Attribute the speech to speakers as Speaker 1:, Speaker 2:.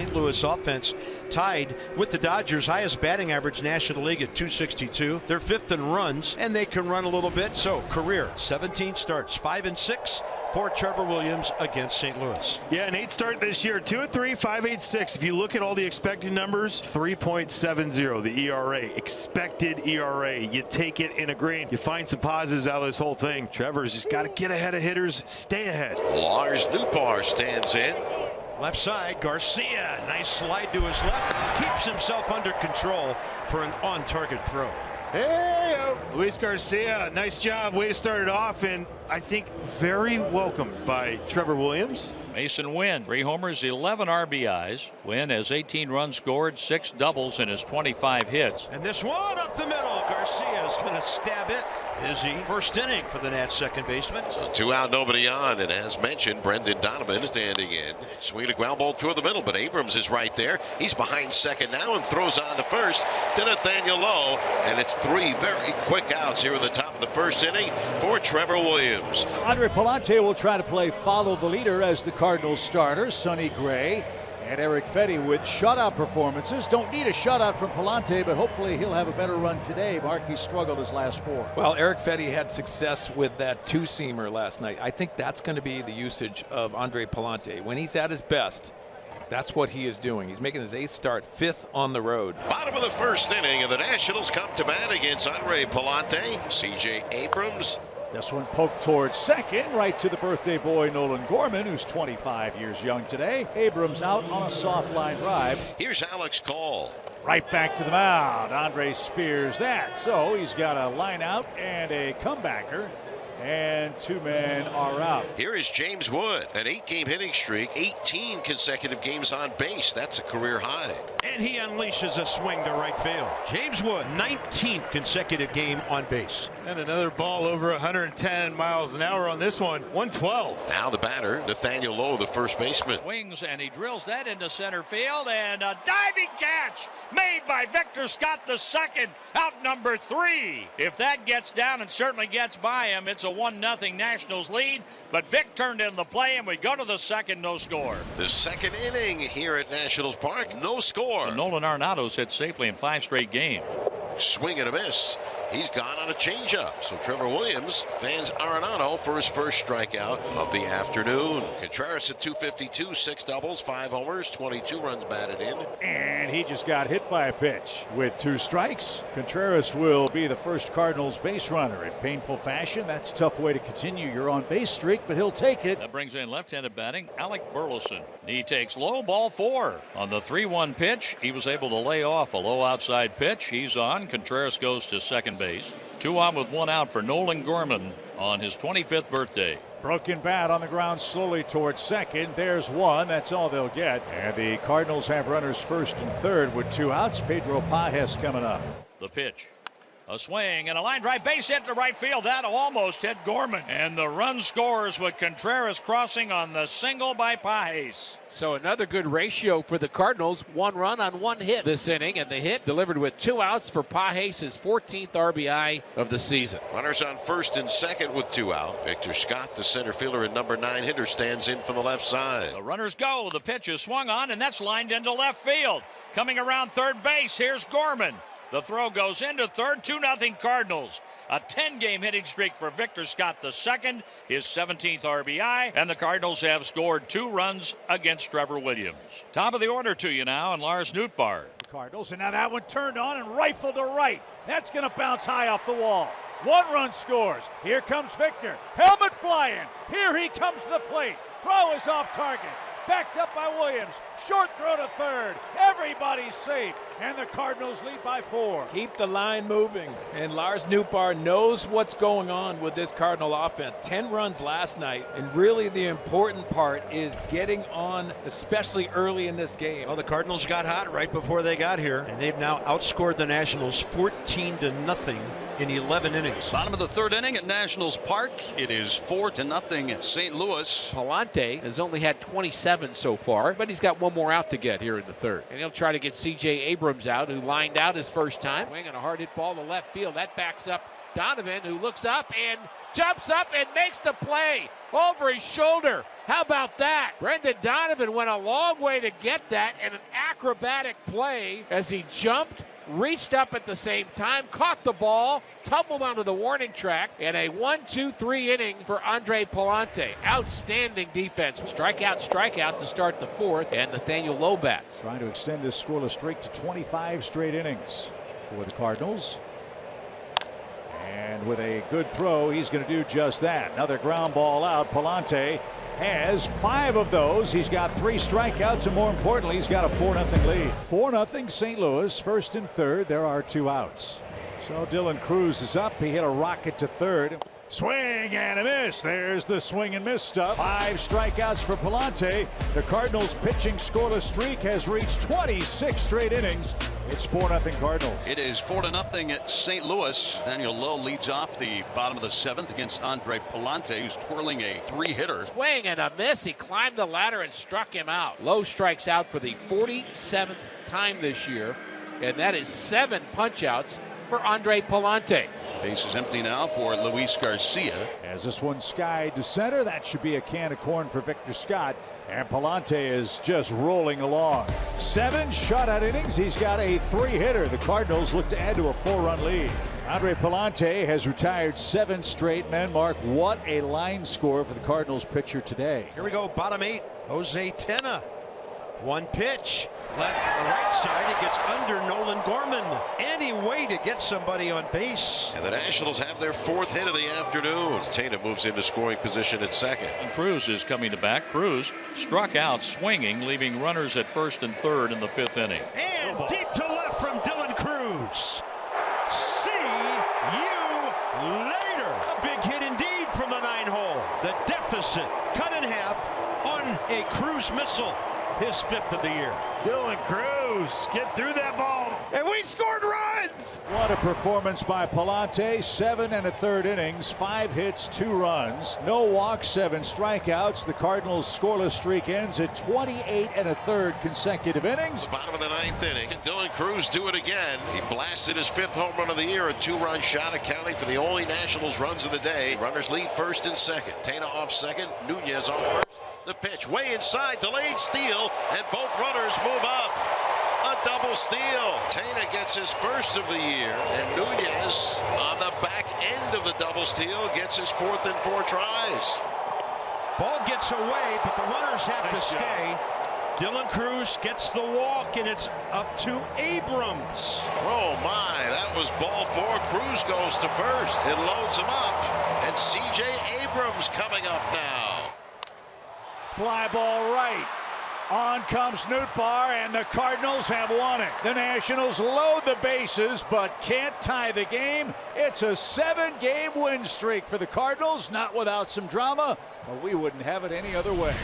Speaker 1: St. Louis offense tied with the Dodgers' highest batting average National League at 262. They're fifth in runs, and they can run a little bit. So career 17 starts, 5-6 for Trevor Williams against St. Louis.
Speaker 2: Yeah, an 8 start this year, 2-3, 5.86. If you look at all the expected numbers, 3.70 the ERA, expected ERA. You take it in a grain. You find some positives out of this whole thing. Trevor's just got to get ahead of hitters, stay ahead.
Speaker 3: Lars Nootbaar stands in.
Speaker 1: Left side, Garcia, nice slide to his left, keeps himself under control for an on-target throw.
Speaker 2: Hey, Luis Garcia, nice job, way to start it off, and I think very welcomed by Trevor Williams.
Speaker 4: Mason Wynn, 3 homers, 11 RBIs. Wynn has 18 runs scored, 6 doubles in his 25 hits.
Speaker 1: And this one up the middle. Garcia is going to stab it. Busy first inning for the Nats second baseman.
Speaker 3: So 2 out, nobody on. And as mentioned, Brendan Donovan standing in. Swing a ground ball toward the middle, but Abrams is right there. He's behind second now and throws on to first to Nathaniel Lowe. And it's 3 very quick outs here at the top of the first inning for Trevor Williams.
Speaker 5: Andre Palante will try to play follow the leader as the Cardinals starter. Sonny Gray and Eric Fetty with shutout performances. Don't need a shutout from Palante, but hopefully he'll have a better run today. Mark, he struggled his last 4.
Speaker 6: Well, Eric Fetty had success with that 2-seamer last night. I think that's going to be the usage of Andre Palante. When he's at his best, that's what he is doing. He's making his 8th start, 5th on the road.
Speaker 3: Bottom of the first inning, and the Nationals come to bat against Andre Palante. C.J. Abrams.
Speaker 5: This one poked towards second, right to the birthday boy Nolan Gorman, who's 25 years young today. Abrams out on a soft line drive.
Speaker 3: Here's Alex Call.
Speaker 5: Right back to the mound. Andre spears that. So he's got a line out and a comebacker. And 2 men are out.
Speaker 3: Here is James Wood, an 8-game hitting streak, 18 consecutive games on base. That's a career high.
Speaker 1: And he unleashes a swing to right field. James Wood, 19th consecutive game on base.
Speaker 2: And another ball over 110 miles an hour on this one, 112.
Speaker 3: Now the batter, Nathaniel Lowe, the first baseman.
Speaker 4: Swings and he drills that into center field, and a diving catch made by Victor Scott II, out number 3. If that gets down and certainly gets by him, it's a 1-0 Nationals lead, but Vic turned in the play, and we go to the second, no score.
Speaker 3: The second inning here at Nationals Park, no score.
Speaker 4: And Nolan Arenado's hit safely in 5 straight games.
Speaker 3: Swing and a miss. He's gone on a changeup. So Trevor Williams fans Arenado for his first strikeout of the afternoon. Contreras at 252, 6 doubles, 5 homers, 22 runs batted in.
Speaker 5: And he just got hit by a pitch. With 2 strikes, Contreras will be the first Cardinals base runner in painful fashion. That's a tough way to continue your on-base streak, but he'll take it.
Speaker 4: That brings in left-handed batting, Alec Burleson. He takes low, ball 4. On the 3-1 pitch, he was able to lay off a low outside pitch. He's on. Contreras goes to second base. 2 on with 1 out for Nolan Gorman on his 25th birthday.
Speaker 5: Broken bat on the ground slowly towards second. There's 1. That's all they'll get. And the Cardinals have runners first and third with 2 outs. Pedro Pajes coming up.
Speaker 4: The pitch. A swing and a line drive, base hit to right field. That almost hit Gorman. And the run scores with Contreras crossing on the single by Pajes.
Speaker 7: So another good ratio for the Cardinals. 1 run on 1 hit this inning, and the hit delivered with 2 outs for Pajes' 14th RBI of the season.
Speaker 3: Runners on first and second with 2 out. Victor Scott, the center fielder and number 9 hitter, stands in from the left side.
Speaker 4: The runners go. The pitch is swung on, and that's lined into left field. Coming around third base, here's Gorman. The throw goes into third, 2-0 Cardinals. A 10-game hitting streak for Victor Scott II, his 17th RBI, and the Cardinals have scored 2 runs against Trevor Williams. Top of the order to you now, and Lars Nootbaar.
Speaker 5: Cardinals, and now that one turned on and rifled to right. That's going to bounce high off the wall. 1 run scores. Here comes Victor. Helmet flying. Here he comes to the plate. Throw is off target. Backed up by Williams. Short throw to third. Everybody's safe. And the Cardinals lead by 4.
Speaker 6: Keep the line moving. And Lars Nootbaar knows what's going on with this Cardinal offense. 10 runs last night. And really the important part is getting on, especially early in this game.
Speaker 1: Well, the Cardinals got hot right before they got here. And they've now outscored the Nationals 14-0 in 11 innings.
Speaker 8: Bottom of the 3rd inning at Nationals Park. It is 4-0 St. Louis.
Speaker 7: Palante has only had 27 so far, but he's got 1 more out to get here in the 3rd. And he'll try to get C.J. Abrams out, who lined out his first time. Swing and a hard hit ball to left field. That backs up Donovan, who looks up and jumps up and makes the play over his shoulder. How about that? Brendan Donovan went a long way to get that in an acrobatic play as he jumped, reached up at the same time, caught the ball, tumbled onto the warning track, and a 1-2-3 inning for Andre Palante. Outstanding defense. Strikeout to start the fourth, and Nathaniel Lowe bats.
Speaker 5: Trying to extend this scoreless streak to 25 straight innings for the Cardinals. And with a good throw, he's going to do just that. Another ground ball out. Palante has 5 of those. He's got 3 strikeouts, and more importantly, he's got a 4-0 lead. 4-0 St. Louis, first and third. There are 2 outs. So Dylan Cruz is up. He hit a rocket to third. Swing and a miss. There's the swing and miss stuff. 5 strikeouts for Palante. The Cardinals' pitching scoreless streak has reached 26 straight innings. It's 4-0 Cardinals.
Speaker 8: It is 4-0 at St. Louis. Daniel Lowe leads off the bottom of the 7th against Andre Palante, who's twirling a 3-hitter.
Speaker 7: Swing and a miss. He climbed the ladder and struck him out. Lowe strikes out for the 47th time this year, and that is 7 punch-outs for Andre Palante.
Speaker 8: Base is empty now for Luis Garcia.
Speaker 5: As this one skied to center, that should be a can of corn for Victor Scott. And Palante is just rolling along. 7 shutout innings. He's got a 3-hitter. The Cardinals look to add to a 4-run lead. Andre Palante has retired 7 straight men. Mark, what a line score for the Cardinals pitcher today.
Speaker 1: Here we go, bottom 8. Jose Tena. 1 pitch. Left on the right side. It gets under Nolan Gorman. Any way to get somebody on base.
Speaker 3: And the Nationals have their 4th hit of the afternoon. Tena moves into scoring position at second.
Speaker 4: And Cruz is coming to bat. Cruz struck out swinging, leaving runners at first and third in the 5th inning.
Speaker 1: And deep to left from Dylan Cruz. See you later. A big hit indeed from the 9-hole. The deficit cut in half on a Cruz missile. His 5th of the year.
Speaker 2: Dylan Cruz, get through that ball, and we scored runs.
Speaker 5: What a performance by Palante. 7 1/3 innings, 5 hits, 2 runs, no walks, 7 strikeouts. The Cardinals' scoreless streak ends at 28 1/3 consecutive innings.
Speaker 3: Bottom of the 9th inning. Can Dylan Cruz do it again? He blasted his 5th home run of the year, a 2-run shot, accounting for the only Nationals runs of the day. Runners lead first and second. Tena off second, Nunez off first. The pitch way inside, delayed steal, and both runners move up. A double steal. Tena gets his 1st of the year, and Nunez on the back end of the double steal gets his 4th in 4 tries.
Speaker 1: Ball gets away, but the runners have to stay. Dylan Cruz gets the walk, and it's up to Abrams.
Speaker 3: Oh my, that was ball 4. Cruz goes to first. It loads him up, and C.J. Abrams coming up now.
Speaker 5: Fly ball right. On comes Nootbaar, and the Cardinals have won it. The Nationals load the bases, but can't tie the game. It's a 7-game win streak for the Cardinals, not without some drama, but we wouldn't have it any other way.